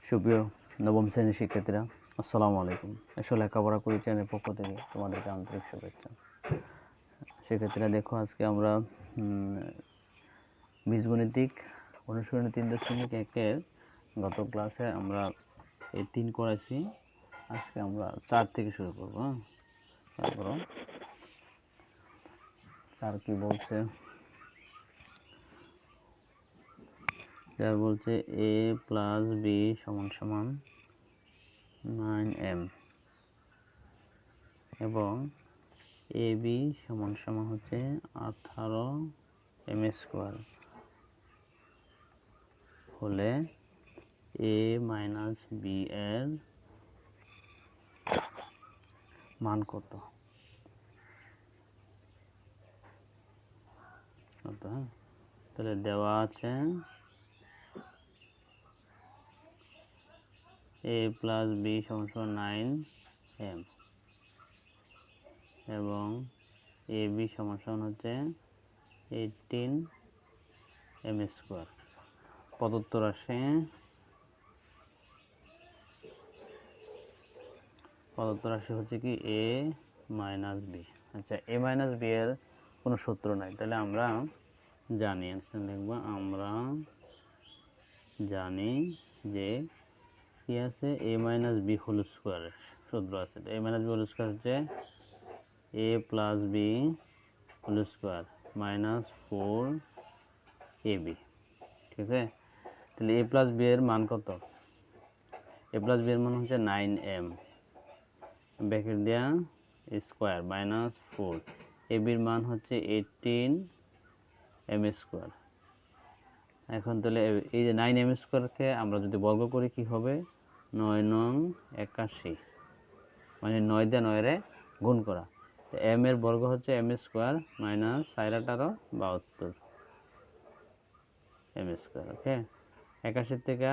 সুপ্রিয় নবম শ্রেণীর শিক্ষার্থীরা, আসসালামু আলাইকুম। এসো লেখাপড়া করি চ্যানেলের পক্ষ থেকে তোমাদেরকে আন্তরিক শুভেচ্ছা। শিক্ষার্থীরা দেখো, আজকে আমরা বীজগণিতিক অনুশীলনী 3.1-এর গত ক্লাসে আমরা এই 3 করেছি। আজকে আমরা 4 থেকে শুরু করবো। তারপর 4 কি বলছে? যার বলছে a প্লাস b সমান সমান 9m এবং ab সমান সমান হচ্ছে 18m স্কোয়ার হলে a মাইনাস b এর মান কত? তাহলে দেওয়া আছে a প্লাস b সমান সমান 9m এবং ab সমান সমান হচ্ছে 18m স্কোয়ার। প্রদত্ত রাশি হচ্ছে কি a মাইনাস b। আচ্ছা, a মাইনাস b এর কোনো সূত্র নাই, তাহলে আমরা জানি, দেখব আমরা জানি যে কি আছে, a মাইনাস b হোল স্কোয়ারের সূত্র আছে। a minus b whole square হচ্ছে a plus b whole square minus 4ab। ঠিক আছে, তাহলে a প্লাস b এর মান কত? a প্লাস b এর মান হচ্ছে 9m ব্র্যাকেট দেয়া স্কোয়ার মাইনাস 4, ab এর মান হচ্ছে 18m স্কোয়ার। এখন তাহলে এই যে 9m স্কোয়ারকে আমরা যদি বর্গ করি কি হবে? 9 নং 81, মানে 9 দিয়ে 9 রে গুণ করা। তো m এর বর্গ হচ্ছে m square minus 4 18 72 m square. Okay, 81 থেকে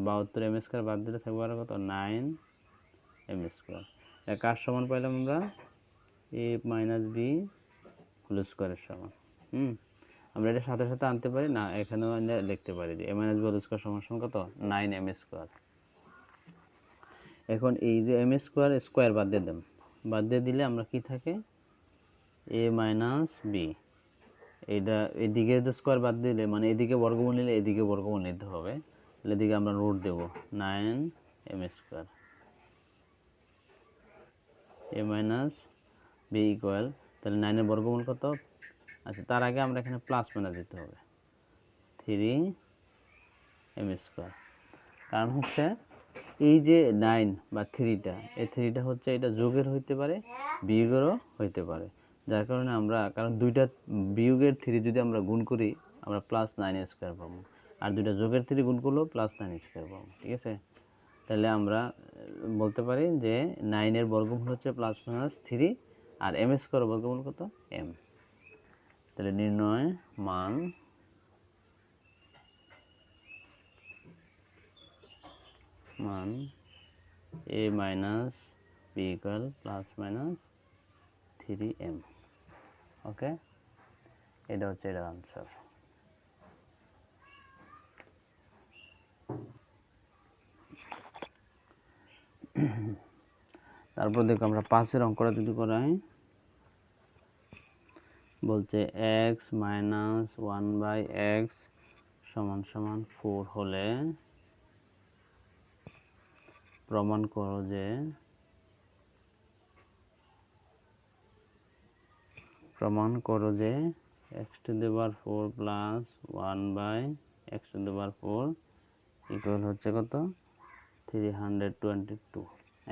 72 m স্কোয়ার বাদ দিলে থাকবে আর কত? 9m square. কার সমান পাইলাম আমরা? a মাইনাস b হোল স্কোয়ারের সমান। আমরা এটা সাথে সাথে আনতে পারি না, এখানেও লিখতে পারি যে a minus b whole square সমান সমান কত? 9m square. এখন এই যে m স্কোয়ার স্কোয়ার বাদ দিয়ে দেন, বাদ দিয়ে দিলে আমরা কি থাকে? a মাইনাস b, এইটা এদিকে যে স্কোয়ার বাদ দিলে মানে এদিকে বর্গমূল নিলে এদিকে বর্গমূল নিতে হবে, তাহলে এদিকে আমরা রুট দেব 9m square. a minus b equal, তাহলে 9 এর বর্গমূল কত? আচ্ছা, তার আগে আমরা এখানে প্লাস মাইনাস দিতে হবে 3m স্কোয়ার। কারণ হচ্ছে এই যে 9 বা 3টা, এই 3টা হচ্ছে এটা যোগের হইতে পারে, বিয়োগেরও হইতে পারে। যার কারণে আমরা, কারণ দুইটা বিয়োগের 3 যদি আমরা গুণ করি আমরা প্লাস 9 স্কোয়ার পাবো, আর দুইটা যোগের 3 গুণ করলেও প্লাস 9 স্কোয়ার পাবো। ঠিক আছে, তাহলে আমরা বলতে পারি যে 9 এর বর্গমূল হচ্ছে প্লাস মাইনাস 3, আর m স্কোয়ার বর্গমূল কত? m। তাহলে নির্ণয় মান a minus b equal plus minus 3m। ওকে, এটা হচ্ছে এটার আনসার। তারপর দেখো আমরা 5-এর অঙ্কটা যদি করাই, বলছে x মাইনাস 1/x সমান সমান 4 হলে প্রমাণ করো যে x to the power 4 plus 1/x to the power 4 equal হচ্ছে কত? 322।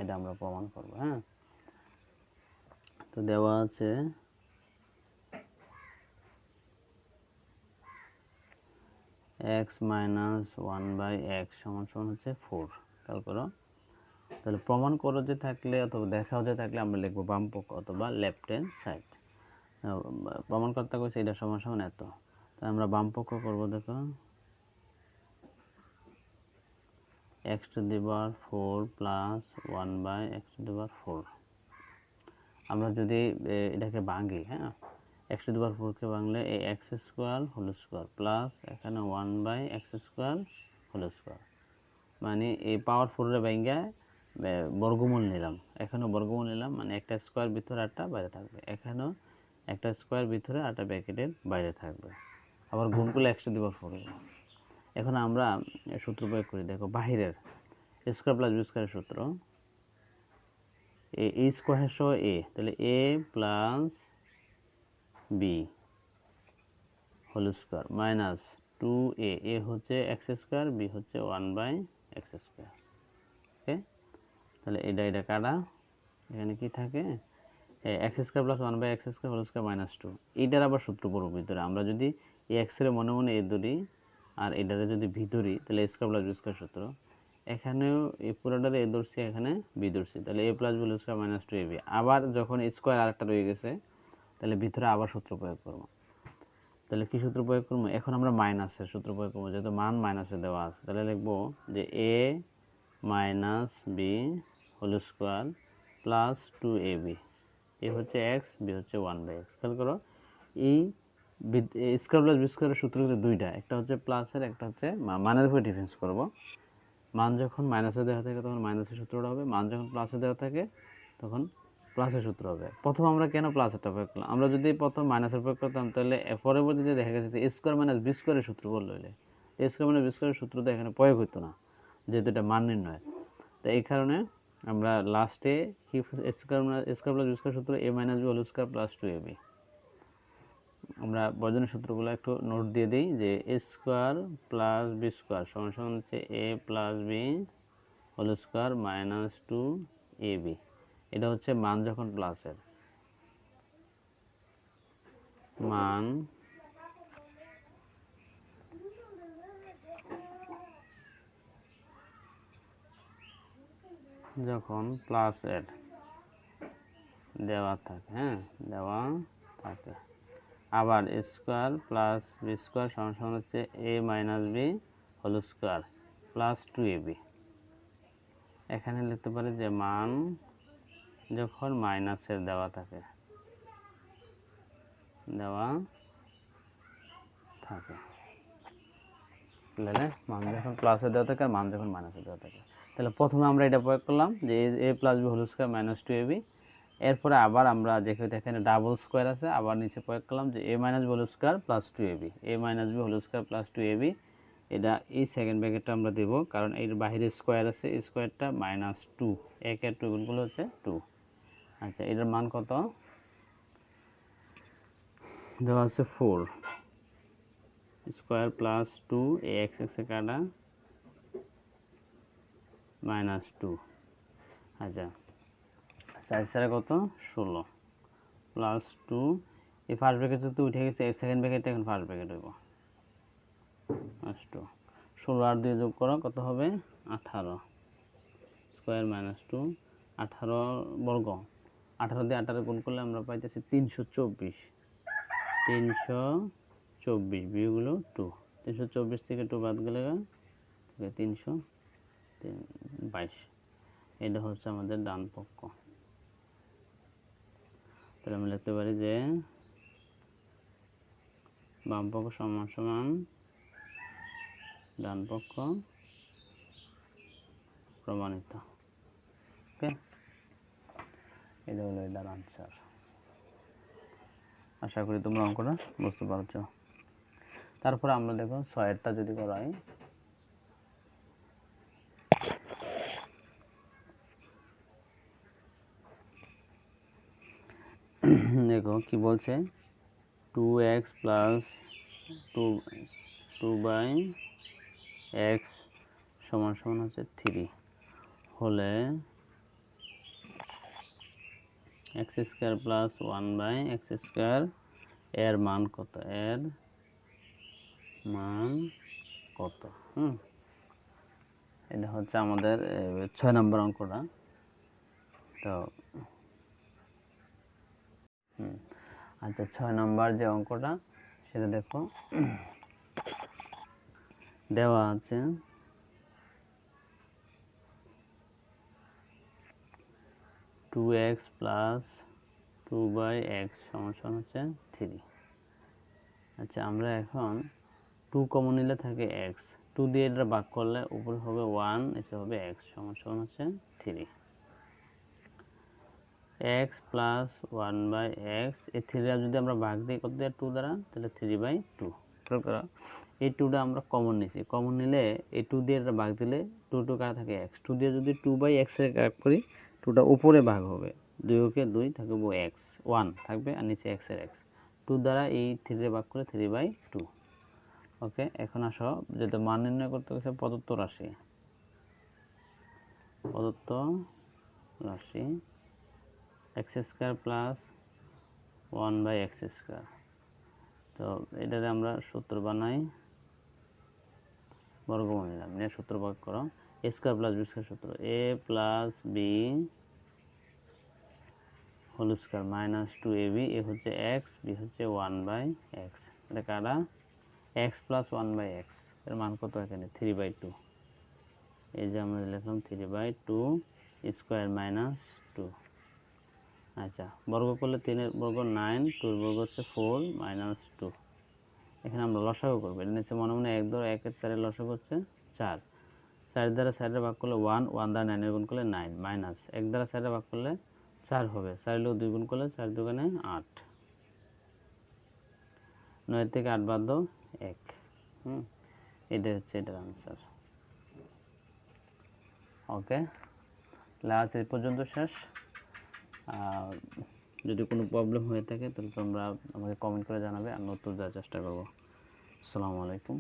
এটা আমরা প্রমাণ করব। হ্যাঁ, তো দেওয়া আছে x মাইনাস 1/x সমান সমান হচ্ছে 4। খেয়াল করো, তাহলে প্রমাণ করো যে থাকলে অথবা দেখাও যে থাকলে আমরা লিখবো বাম পক্ষ অথবা লেফট হ্যান্ড সাইড। প্রমাণ করতে গেছে এটা সমান সমান এত, তাই আমরা বাম পক্ষ করবো। দেখো, x to the power 4 plus 1/x to the power 4। আমরা যদি এটাকে ভাঙি, হ্যাঁ, x টু দি পাওয়ার 4 কে ভাঙলে এই x square whole square plus এখানে 1/x স্কোয়ার হোল স্কোয়ার, মানে এই পাওয়ার 4 ভেঙে বর্গমূল নিলাম, এখানেও বর্গমূল নিলাম, মানে একটা স্কোয়ার ভিতরে আটটা বাইরে থাকবে, এখানেও একটা স্কোয়ার ভিতরে আটটা ব্র্যাকেটের বাইরে থাকবে, আবার গুণ করলে 100^4। এখন আমরা সূত্র প্রয়োগ করি, দেখো বাহিরের স্কোয়ার প্লাস বি স্কোয়ারের সূত্র, এ স্কোয়ার সহ এ, তাহলে A plus B whole square minus 2a, A হচ্ছে এক্স স্কোয়ার, বি হচ্ছে 1/x স্কোয়ার। ওকে, তাহলে এটা কাটা, এখানে কি থাকে x square plus 1/x square whole square minus 2। এইটার আবার সূত্র পড়ব ভিতরে, আমরা যদি এই এক্সের মনে মনে এ ধরি আর এটারে যদি ভি ধরি, তাহলে এ স্কোয়ার প্লাস বি স্কোয়ার সূত্র, এখানেও এই পুরোটারে এ ধরছি, এখানে বি ধরছি, তাহলে A plus B whole square minus 2ab। আবার যখন স্কোয়ার আরেকটা রয়ে গেছে, তাহলে ভিতরে আবার সূত্র প্রয়োগ করবো। তাহলে কি সূত্র প্রয়োগ করবো, এখন আমরা মাইনাসের সূত্র প্রয়োগ করবো, যেহেতু মান মাইনাসে দেওয়া আছে, তাহলে লিখবো যে A minus B whole square plus 2ab, A হচ্ছে এক্স, বি হচ্ছে 1/x। খেয়াল করো, এই স্কোয়ার প্লাস বি স্কোয়ারের সূত্র কিন্তু দুইটা, একটা হচ্ছে প্লাসের, একটা হচ্ছে মানের উপরে ডিফারেন্স করব। মান যখন মাইনাসে দেওয়া থাকে তখন মাইনাসের সূত্রটা হবে, মান যখন প্লাসে দেওয়া থাকে তখন প্লাসের সূত্র হবে। প্রথম আমরা কেন প্লাসেরটা প্রয়োগ করলাম, আমরা যদি প্রথম মাইনাসের প্রয়োগ করতাম তাহলে পরবর্তীতে দেখা গেছে যে এ স্কোয়ার মাইনাস বি স্কোয়ারের সূত্র বললো, এ স্কোয়ার মাইনাস বি স্কোয়ারের সূত্রটা এখানে প্রয়োগ হতো না, যেহেতু এটা মান নির্ণয়। তো এই কারণে আমরা লাস্টে কি স্কোয়ার প্লাস বি স্কোয়ার সূত্র A minus B whole square plus 2ab। আমরা বর্জনের সূত্রগুলো একটু নোট দিয়ে দিই, যে A square plus B square সমান সমান হচ্ছে A plus B whole square minus 2ab। এটা হচ্ছে মান যখন প্লাসের, মান যখন প্লাসের দেওয়া থাকে, হ্যাঁ দেওয়া থাকে। আবার স্কোয়ার প্লাস বি স্কোয়ার সমান সমান হচ্ছে A minus B whole square plus 2ab। এখানে লিখতে পারি যে মান যখন মাইনাসের দেওয়া থাকে, তাহলে মান যখন প্লাসে দেওয়া থাকে আর মান যখন মাইনাসে দেওয়া থাকে। তাহলে প্রথমে আমরা এটা প্রয়োগ করলাম যে A plus B whole square minus 2ab। এরপরে আবার আমরা যেহেতু এখানে ডাবল স্কোয়ার আছে, আবার নিচে প্রয়োগ করলাম যে A minus B whole square plus 2ab, A minus B whole square plus 2ab। এটা এই সেকেন্ড ব্র্যাকেটটা আমরা দেব, কারণ এর বাইরে স্কোয়ার আছে, এই স্কোয়ারটা মাইনাস 2, একের 2 গুণগুলো হচ্ছে 2। আচ্ছা, এটার মান কত দেওয়া আছে 4 স্কোয়ার প্লাস 2, এ এক্স এক্সে কাটা মাইনাস 2। আচ্ছা, সাইড সাইডে কত 16 প্লাস 2, এই ফার্স্ট ব্র্যাকেট তো উঠে গেছে, এই সেকেন্ড ব্র্যাকেটটা এখন ফার্স্ট ব্র্যাকেট হইব প্লাস 2। 16 আর 2 যোগ করো, কত হবে 18 স্কোয়ার মাইনাস 2, 18 বর্গ, 18 দিয়ে 18 গুণ করলে আমরা পাইতেছি 324, 324 বিয়োগগুলো 2, 324 থেকে 2 বাদ গেলে 322। এটা হচ্ছে আমাদের ডান পক্ষ। তাহলে আমরা লিখতে পারি যে বাম পক্ষ সমান সমান ডান পক্ষ প্রমাণিত। ওকে, এটা হলো এটার আনসার। আশা করি তোমরা অঙ্কটা বুঝতে পারছো। তারপরে আমরা দেখো 6-এরটা যদি করাই, দেখো কি বলছে, 2x প্লাস 2/x সমান সমান হচ্ছে 3 হলে x square plus 1/x square এর মান কত, এর মান কত? এটা হচ্ছে আমাদের 6 নম্বর অঙ্কটা। তো আচ্ছা, 6 নম্বর যে অঙ্কটা সেটা দেখো, দেওয়া আছে 2x প্লাস 2/x সমান সমান হচ্ছে 3। আচ্ছা, আমরা এখন 2 কমন নিলে থাকে x, 2 দিয়ে এটা ভাগ করলে উপরে হবে 1, নিচে হবে x সমান সমান হচ্ছে 3। x প্লাস 1/x, এই 3 যদি আমরা ভাগ দিই কত দিয়ে 2 দ্বারা, তাহলে 3/2। এই 2টা আমরা কমন নিছি, কমন নিলে এই 2 দিয়ে এটা ভাগ দিলে 2 2 কাটা থাকে x, 2 দিয়ে যদি 2/x এর ভাগ করি 2টা উপরে ভাগ হবে, 2 কে 2 থাকবে x, 1 থাকবে আর নিচে x এর x, 2 দ্বারা এই 3 এর ভাগ করে 3/2। ওকে, এখন আসো যেটা মান নির্ণয় করতে গেছে প্রদত্ত রাশি x² প্লাস 1/x²। তো এটাতে আমরা সূত্র বানাই, বর্গমূল নিলাম, নিয়ে সূত্র প্রয়োগ করো, a² প্লাস b² সূত্র, a plus b whole square minus 2ab, a হচ্ছে x, b হচ্ছে 1/x, এটা কাটা x প্লাস 1/x এর মান কত এখানে 3/2, এই যে আমরা লিখলাম 3/2 স্কয়ার মাইনাস 2। আচ্ছা, বর্গ করলে 3 এর বর্গ 9, 2 এর বর্গ হচ্ছে 4 মাইনাস 2। এখানে আমরা লসাগু করবো, এটা নিচে মনে মনে 1 ধরো, 1 এর 4 এর লসাগু হচ্ছে 4, 4 দ্বারা 4 এর ভাগ করলে 1, 1 দ্বারা 9 এর গুণ করলে 9, মাইনাস 1 দ্বারা 4 এর ভাগ করলে 4 হবে, 4 লোক 2 গুণ করলে 4 দুগুণে 8, 9 থেকে 8 বাদ দাও 1। এটা হচ্ছে এটার আনসার। ওকে, ক্লাস এই পর্যন্ত শেষ। যদি কোনো প্রবলেম হয়ে থাকে তাহলে তোমরা আমাকে কমেন্ট করে জানাবে, আমি উত্তর দেওয়ার চেষ্টা করব। আসসালামু আলাইকুম।